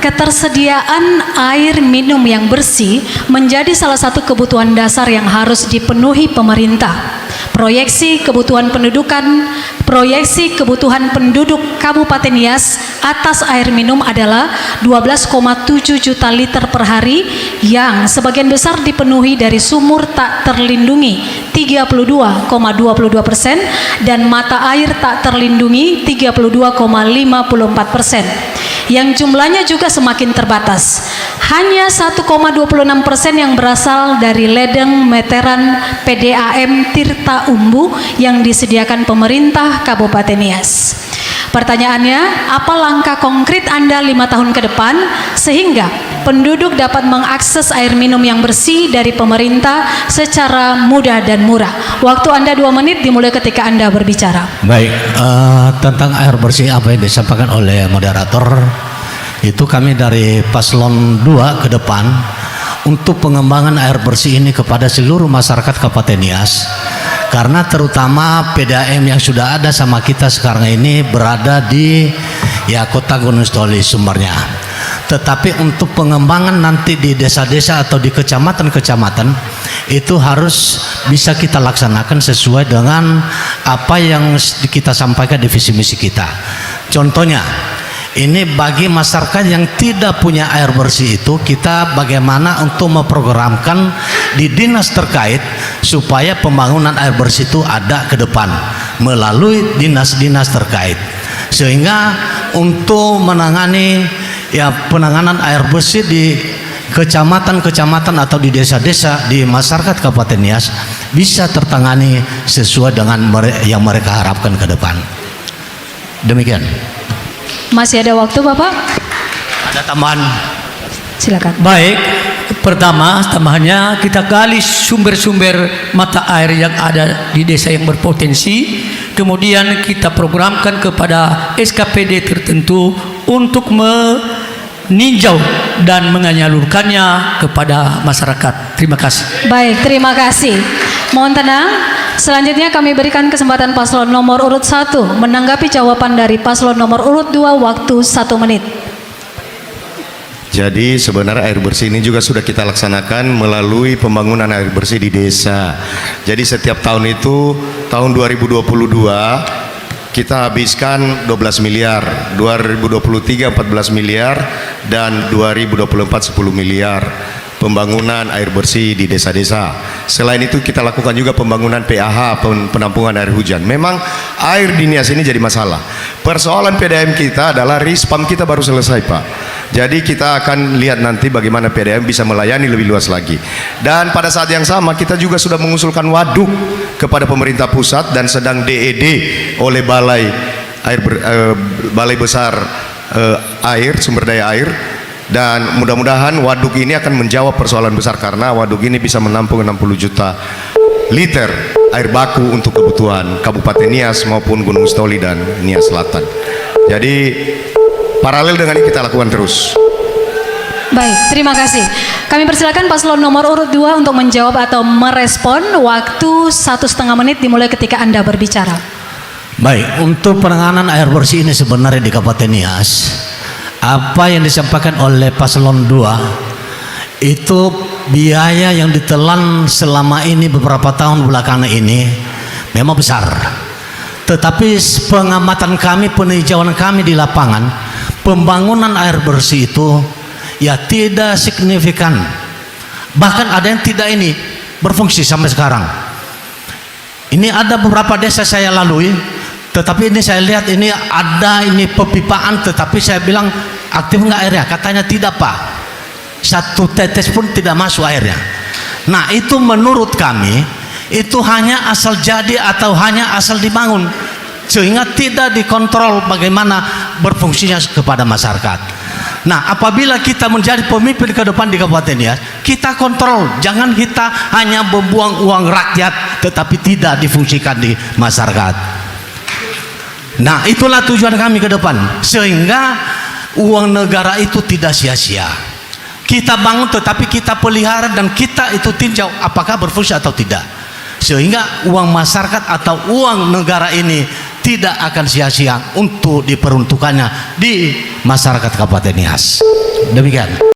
ketersediaan air minum yang bersih menjadi salah satu kebutuhan dasar yang harus dipenuhi pemerintah. Proyeksi kebutuhan penduduk Kabupaten Nias atas air minum adalah 12,7 juta liter per hari, yang sebagian besar dipenuhi dari sumur tak terlindungi 32,22% dan mata air tak terlindungi 32,54%, yang jumlahnya juga semakin terbatas. Hanya 1,26% yang berasal dari ledeng meteran PDAM Tirta Umbu yang disediakan pemerintah Kabupaten Nias. Pertanyaannya, apa langkah konkret Anda 5 tahun ke depan sehingga penduduk dapat mengakses air minum yang bersih dari pemerintah secara mudah dan murah? Waktu Anda 2 menit dimulai ketika Anda berbicara. Baik, tentang air bersih apa yang disampaikan oleh moderator, itu kami dari paslon 2 ke depan untuk pengembangan air bersih ini kepada seluruh masyarakat Kabupaten Nias, karena terutama PDAM yang sudah ada sama kita sekarang ini berada di kota Gunung Sitoli sumbernya. Tetapi untuk pengembangan nanti di desa-desa atau di kecamatan-kecamatan itu harus bisa kita laksanakan sesuai dengan apa yang kita sampaikan di visi misi kita. Contohnya, ini bagi masyarakat yang tidak punya air bersih itu, kita bagaimana untuk memprogramkan di dinas terkait supaya pembangunan air bersih itu ada ke depan melalui dinas-dinas terkait, sehingga untuk menangani penanganan air bersih di kecamatan-kecamatan atau di desa-desa di masyarakat Kabupaten Nias bisa tertangani sesuai dengan yang mereka harapkan ke depan. Demikian. Masih ada waktu, Bapak? Ada tambahan? Silakan. Baik, pertama tambahannya kita gali sumber-sumber mata air yang ada di desa yang berpotensi, kemudian kita programkan kepada SKPD tertentu untuk meninjau dan menyalurkannya kepada masyarakat. Terima kasih. Baik, terima kasih. Mohon tenang. Selanjutnya kami berikan kesempatan paslon nomor urut 1 menanggapi jawaban dari paslon nomor urut 2, waktu 1 menit. Jadi sebenarnya air bersih ini juga sudah kita laksanakan melalui pembangunan air bersih di desa. Jadi setiap tahun itu, tahun 2022 kita habiskan 12 miliar, 2023 14 miliar, dan 2024 10 miliar pembangunan air bersih di desa-desa. Selain itu kita lakukan juga pembangunan PAH, penampungan air hujan. Memang air di Nias ini jadi masalah. Persoalan PDAM kita adalah rispam kita baru selesai, Pak. Jadi kita akan lihat nanti bagaimana PDAM bisa melayani lebih luas lagi. Dan pada saat yang sama kita juga sudah mengusulkan waduk kepada pemerintah pusat dan sedang DED oleh Balai Besar Air, Sumber Daya Air. Dan mudah-mudahan waduk ini akan menjawab persoalan besar, karena waduk ini bisa menampung 60 juta liter air baku untuk kebutuhan Kabupaten Nias maupun Gunung Sitoli dan Nias Selatan. Jadi paralel dengan ini kita lakukan terus. Baik, terima kasih. Kami persilakan paslon nomor urut 2 untuk menjawab atau merespon. Waktu 1,5 menit dimulai ketika Anda berbicara. Baik, untuk penanganan air bersih ini sebenarnya di Kabupaten Nias, apa yang disampaikan oleh paslon 2 itu biaya yang ditelan selama ini beberapa tahun belakangan ini memang besar. Tetapi pengamatan kami, peninjauan kami di lapangan, pembangunan air bersih itu tidak signifikan. Bahkan ada yang tidak ini berfungsi sampai sekarang. Ini ada beberapa desa saya lalui, tetapi ini saya lihat ini ada pepipaan, tetapi saya bilang aktif nggak airnya? Katanya tidak, Pak. 1 tetes pun tidak masuk airnya. Nah, itu menurut kami itu hanya asal jadi atau hanya asal dibangun, sehingga tidak dikontrol bagaimana berfungsinya kepada masyarakat. Nah, apabila kita menjadi pemimpin ke depan di Kabupaten Nias, kita kontrol, jangan kita hanya membuang uang rakyat tetapi tidak difungsikan di masyarakat. Nah, itulah tujuan kami ke depan, sehingga uang negara itu tidak sia-sia. Kita bangun tetapi kita pelihara dan kita itu tinjau apakah berfungsi atau tidak, sehingga uang masyarakat atau uang negara ini tidak akan sia-sia untuk diperuntukannya di masyarakat Kabupaten Nias. Demikian.